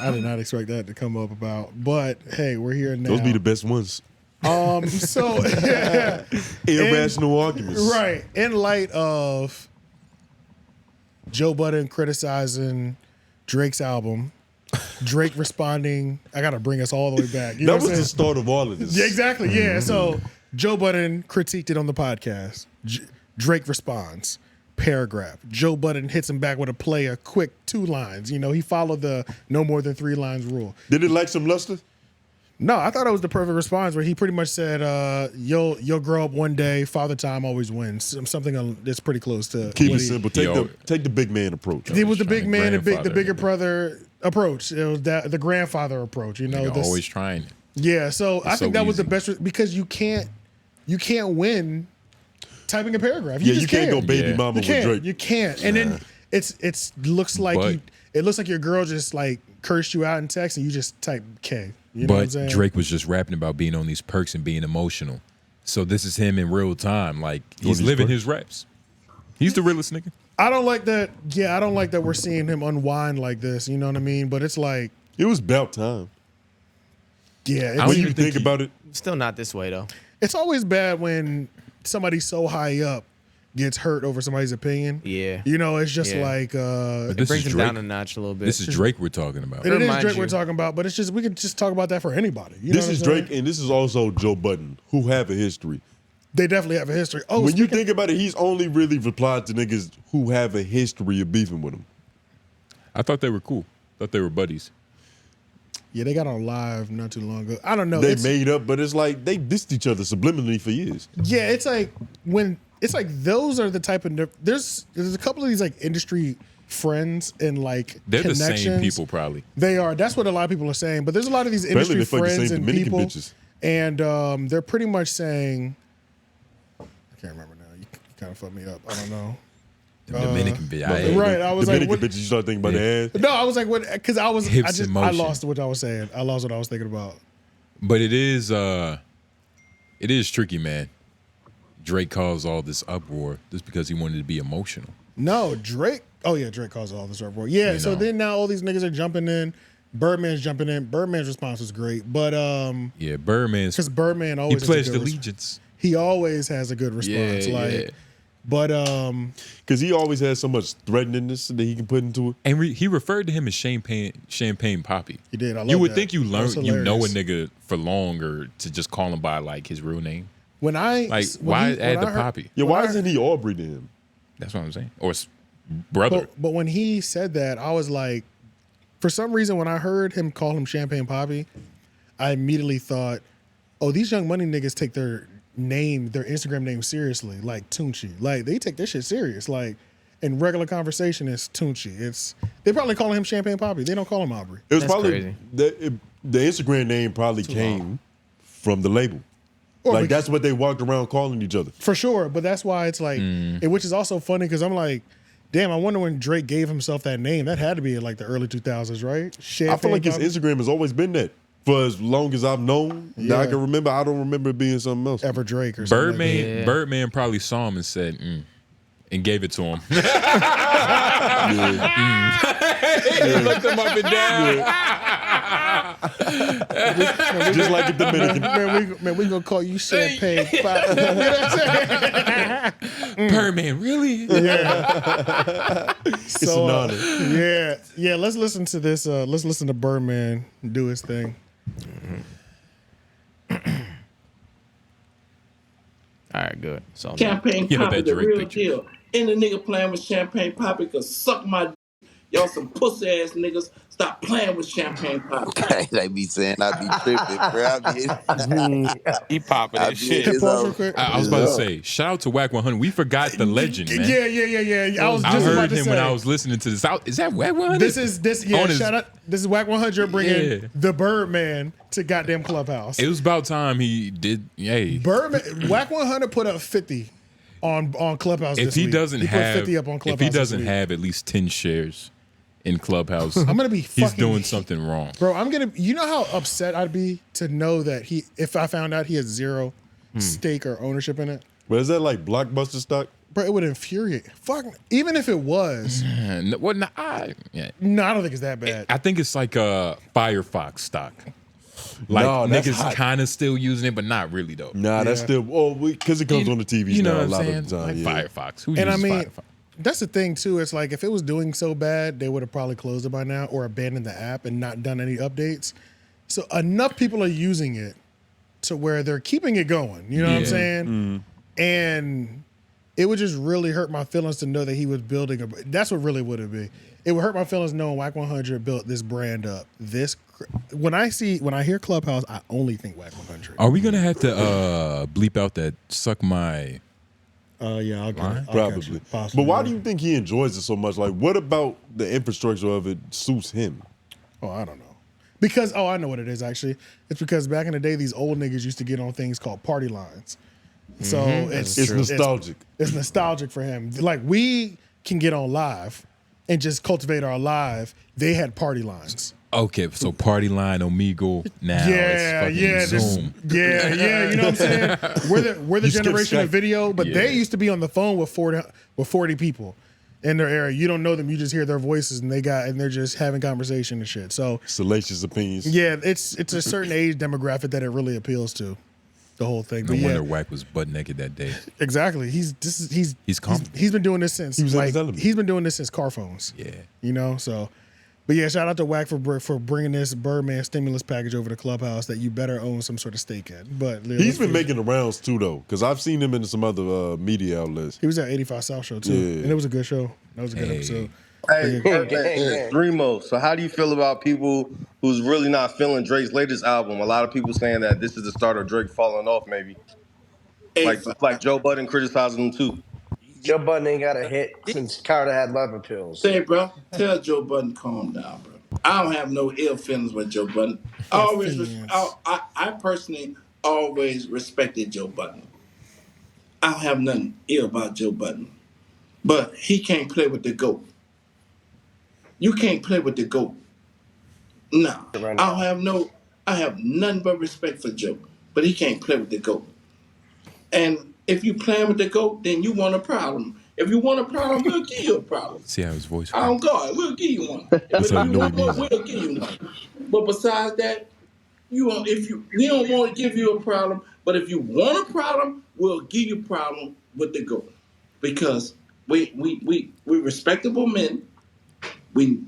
I did not expect that to come up about. But hey, we're here now. Those be the best ones. So irrational arguments. Right. In light of Joe Budden criticizing Drake's album, Drake responding, I gotta bring us all the way back. You know that was the start of all of this. Yeah, exactly. Yeah. So Joe Budden critiqued it on the podcast. Drake responds. Paragraph. Joe Budden hits him back with a quick 2 lines. You know, he followed the no more than 3 lines rule. Did it like some luster? No, I thought it was the perfect response where he pretty much said, "You'll grow up one day. Father time always wins." Something that's pretty close to. Keep it simple. Take the big man approach. It was the big man, the bigger brother approach. It was the grandfather approach. You know, always trying. Yeah, so I think that was the best because you can't win typing a paragraph. You can't go baby mama with Drake. You can't, and then it looks like your girl just like cursed you out in text and you just type K. You know what I'm saying? Drake was just rapping about being on these perks and being emotional. So this is him in real time. Like, he's living his reps. He's the realest nigga. I don't like that. Yeah, I don't like that we're seeing him unwind like this. You know what I mean? But it's like. It was about time. Yeah. When you think about it. Still not this way, though. It's always bad when somebody so high up gets hurt over somebody's opinion. Yeah. You know, it's just like it brings him down a notch a little bit. This is Drake we're talking about. It is Drake we're talking about, but it's just we can just talk about that for anybody. You know this is Drake and this is also Joe Budden, who have a history. They definitely have a history. Oh, when you think about it, he's only really replied to niggas who have a history of beefing with him. I thought they were cool. Thought they were buddies. Yeah, they got on live not too long ago. I don't know. They made up, but it's like they dissed each other subliminally for years. Yeah, it's like those are the type of there's a couple of these like industry friends and like they're connections. The same people probably. They are. That's what a lot of people are saying. But there's a lot of these industry friends and people, bitches. And they're pretty much saying, I can't remember now. You kind of fucked me up. I don't know. The Dominican bitch. Right. I was Dominican like, bitches. You start thinking about the ass. No, I was like, what? Because I lost what I was saying. I lost what I was thinking about. But it is tricky, man. Drake caused all this uproar just because he wanted to be emotional. No, Drake. Oh yeah, Drake caused all this uproar. Yeah. You know. Then now all these niggas are jumping in. Birdman's jumping in. Birdman's response was great, but yeah, Birdman's because Birdman always he pledged allegiance. He always has a good response. But because he always has so much threateningness that he can put into it. And he referred to him as Champagne Poppy. He did. I love you would that. think you know a nigga for long or to just call him by like his real name. Why add the Poppy? Yeah, why isn't he Aubrey to him? That's what I'm saying. Or brother. But when he said that, I was like, for some reason, when I heard him call him Champagne Poppy, I immediately thought, oh, these Young Money niggas take their Instagram name seriously, like 𝙼𝙾𝚃. Like they take this shit serious. Like in regular conversation, it's 𝙼𝙾𝚃. They probably calling him Champagne Poppy. They don't call him Aubrey. It was probably the Instagram name probably came from the label. Like that's what they walked around calling each other. For sure, but that's why it's like, which is also funny because I'm like, damn, I wonder when Drake gave himself that name. That had to be in like the early 2000s, right? I feel like his Instagram has always been that. For as long as I've known, that I can remember, I don't remember it being something else. Ever Drake or something. Birdman, like Birdman probably saw him and said, and gave it to him. He looked him up and down. Just like a Dominican. Man, we gonna call you Champagne. Birdman, really? Yeah. It's an honor. Yeah. Let's listen to this. Let's listen to Birdman do his thing. All right, good. So Champagne Poppy, the real deal. Any nigga playing with Champagne Poppy could suck my dick. Y'all some pussy ass niggas. Stop playing with Champagne Poppy. They be saying I be tripping, bro. He popping that shit. I was about to say, shout out to Wack 100. We forgot the legend, man. Yeah. I heard him when I was listening to this. Is that Wack 100? Shout out. This is Wack 100 bringing the Birdman to goddamn Clubhouse. It was about time he did. Yay. Birdman, Wack 100 put up 50 on Clubhouse. If he doesn't have, 50 up on Clubhouse, if he doesn't have at least 10 shares in Clubhouse, I'm gonna be. He's doing something wrong, bro. You know how upset I'd be to know that if I found out he had zero stake or ownership in it. But is that like Blockbuster stock? Bro, it would infuriate. Fuck, even if it was. Well, no, No, I don't think it's that bad. I think it's like a Firefox stock. Like niggas kind of still using it, but not really though. Nah, that's still because it comes on the TV now a lot of the time. Like Firefox. Who And uses Firefox? That's the thing too. It's like if it was doing so bad, they would have probably closed it by now or abandoned the app and not done any updates. So enough people are using it to where they're keeping it going. You know what I'm saying? And it would just really hurt my feelings to know that he was building a. That's what really would it be. It would hurt my feelings knowing Wack 100 built this brand up. When I hear Clubhouse, I only think Wack 100. Are we gonna have to bleep out that suck my? Yeah, I'll get it. Probably. But why do you think he enjoys it so much? Like, what about the infrastructure of it suits him? Oh, I don't know. Because I know what it is actually. It's because back in the day, these old niggas used to get on things called party lines. So it's nostalgic. It's nostalgic for him. Like we can get on live and just cultivate our live. They had party lines. Okay, so party line, Omegle, now it's Zoom. You know what I'm saying? We're the generation of video, but they used to be on the phone with 40 people in their area. You don't know them, you just hear their voices and they're just having conversation and shit. So salacious opinions. Yeah, it's a certain age demographic that it really appeals to. The whole thing. No wonder Wack was butt naked that day. Exactly. He's been doing this since he's been doing this since car phones. Yeah. You know, so but yeah, shout out to Wack for bringing this Birdman stimulus package over to Clubhouse that you better own some sort of stake in. But he's been making the rounds too though, because I've seen him in some other media outlets. He was at 85 South show too, and it was a good show. That was a good episode. Hey, Dreamo, so how do you feel about people who's really not feeling Drake's latest album? A lot of people saying that this is the start of Drake falling off, maybe. Like Joe Budden criticizing him too. Joe Budden ain't got a hit since Carter had liver pills. Say, bro, tell Joe Budden calm down, bro. I don't have no ill feelings with Joe Budden. I personally always respected Joe Budden. I don't have nothing ill about Joe Budden. But he can't play with the GOAT. You can't play with the GOAT. No. I have nothing but respect for Joe. But he can't play with the GOAT. And if you playing with the GOAT, then you want a problem. If you want a problem, we'll give you a problem. See how his voice I don't God, we'll give you one. If you want one, we'll give you one. But besides that, we don't want to give you a problem, but if you want a problem, we'll give you a problem with the GOAT. Because we respectable men. We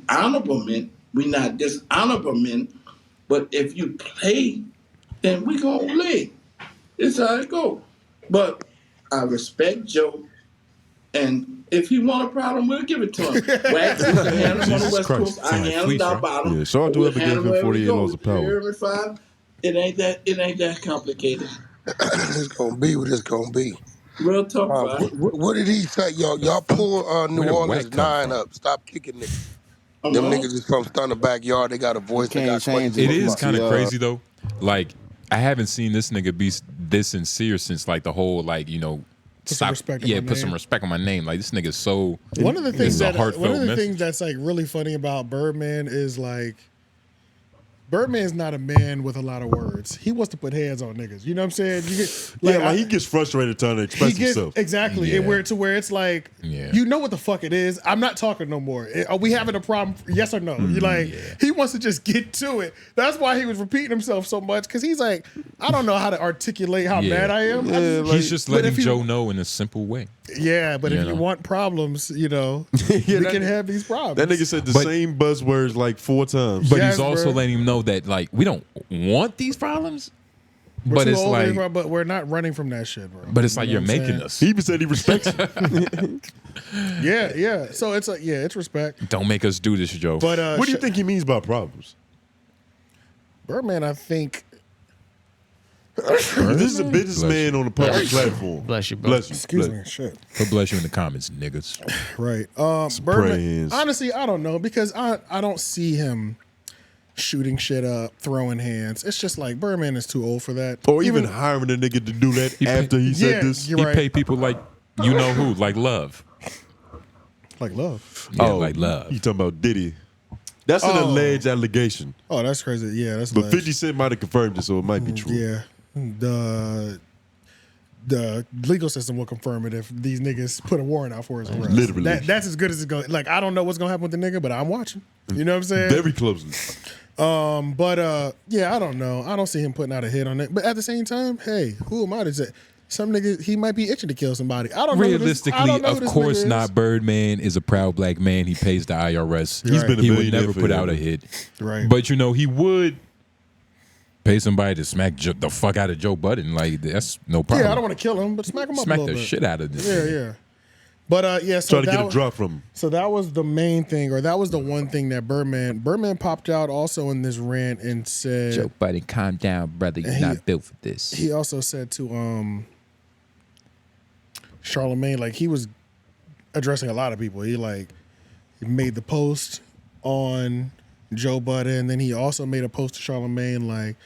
honorable men. We not dishonorable men. But if you play, then we gonna play. It's how it go. But I respect Joe, and if he want a problem, we'll give it to him. Wack, we can handle him on the West Coast. I handle him down bottom. Yeah, Sean do ever give him 48 laws of power. It ain't that complicated. It's gonna be what it's gonna be. Real tough. What did he say? Y'all pull New Orleans 9 up. Stop kicking it. Them niggas is from Stunner Backyard. They got a voice. They got questions. It is kind of crazy though. Like I haven't seen this nigga be this sincere since like the whole like put some respect on my name. Like this nigga's so. One of the things that's like really funny about Birdman is like. Birdman's not a man with a lot of words. He wants to put hands on niggas. You know what I'm saying? He gets frustrated trying to express himself. Exactly. Yeah. Where it's like, you know what the fuck it is. I'm not talking no more. Are we having a problem? Yes or no? He wants to just get to it. That's why he was repeating himself so much, because he's like, I don't know how to articulate how mad I am. He's just letting Joe know in a simple way. Yeah, but if you want problems, we can have these problems. That nigga said the same buzzwords like 4 times. But he's also letting him know that like we don't want these problems. But it's like, but we're not running from that shit, bro. But it's like you're making us. He even said he respects it. Yeah. So it's like, it's respect. Don't make us do this, Joe. But what do you think he means by problems? Birdman, I think. This is a businessman on a public platform. Bless you, bro. Bless you. Excuse me. Shit. He'll bless you in the comments, niggas. Right. Birdman, honestly, I don't know, because I don't see him shooting shit up, throwing hands. It's just like Birdman is too old for that. Or even hiring a nigga to do that after he said this. He pay people like you know who, like Love. Like Love. Yeah, like Love. You talking about Diddy? That's an alleged allegation. Oh, that's crazy. Yeah, that's. But 50 Cent might have confirmed it, so it might be true. Yeah. the legal system will confirm it if these niggas put a warrant out for his arrest. Literally. That's as good as it's going. Like, I don't know what's gonna happen with the nigga, but I'm watching. You know what I'm saying? Very closely. Yeah, I don't know. I don't see him putting out a hit on it. But at the same time, hey, who am I to say? Some nigga, he might be itching to kill somebody. I don't know. Realistically, of course not. Birdman is a proud black man. He pays the IRS. He's been a he would millionaire never for put him. out a hit. Right. But you know, he would pay somebody to smack the fuck out of Joe Budden. Like, that's no problem. Yeah, I don't want to kill him, but smack him up a Smack little the bit. shit out of this. Yeah. But yeah, so Try to get a drop from him. So that was the main thing, or that was the one thing that Birdman popped out also in this rant and said, Joe Budden, calm down, brother. You're not built for this. He also said to 𝔓𝔦𝔑, like, he was addressing a lot of people. He made the post on Joe Budden, and then he also made a post to 𝔓𝔦𝔂 like,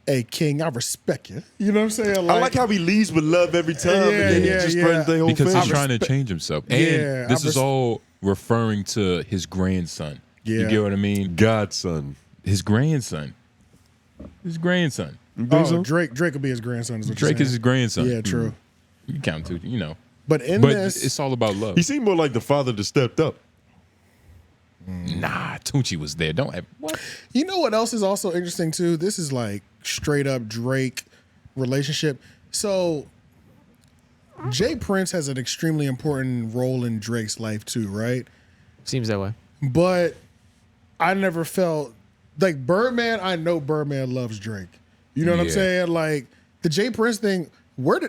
hey, King, I respect you. You know what I'm saying? I like how he leads with love every time, and then he just spreads their whole because face. he's trying to change himself. And this is all referring to his grandson. You get what I mean? Godson. His grandson. His grandson. Oh, Drake will be his grandson. Drake is his grandson. Yeah, true. You count to, you know. But it's all about love. He seemed more like the father that stepped up. Nah, Tunechi was there. Don't have what? You know what else is also interesting too? This is like straight up Drake relationship. So Jay Prince has an extremely important role in Drake's life too, right? Seems that way. But I never felt like Birdman. I know Birdman loves Drake. You know what I'm saying? Like the Jay Prince thing.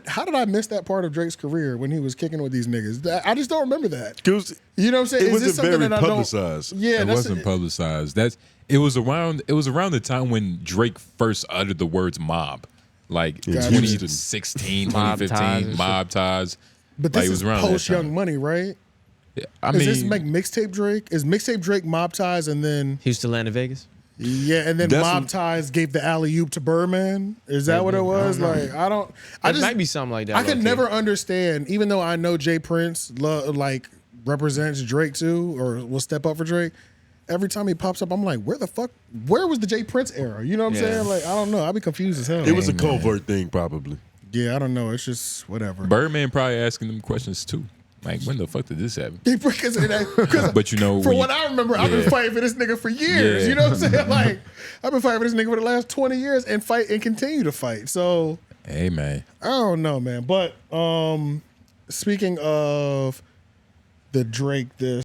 How did I miss that part of Drake's career when he was kicking with these niggas? I just don't remember that. You know what I'm saying? It wasn't very publicized. Yeah, it wasn't publicized. It was around the time when Drake first uttered the words mob. Like 2016, 2015, mob ties. But this is post Young Money, right? I mean, is this like mixtape Drake? Is mixtape Drake mob ties and then Houston, Atlanta, Vegas? Yeah, and then mob ties gave the alley-oop to Birdman. Is that what it was? Like, I don't. It might be something like that. I can never understand, even though I know Jay Prince represents Drake too, or will step up for Drake. Every time he pops up, I'm like, where was the Jay Prince era? You know what I'm saying? Like, I don't know. I'd be confused as hell. It was a covert thing, probably. Yeah, I don't know. It's just whatever. Birdman probably asking them questions too. Like, when the fuck did this happen? But you know, what I remember, I've been fighting for this nigga for years. You know what I'm saying? Like, I've been fighting for this nigga for the last 20 years and fight and continue to fight. So, hey man, I don't know, man. But speaking of the Drake, this.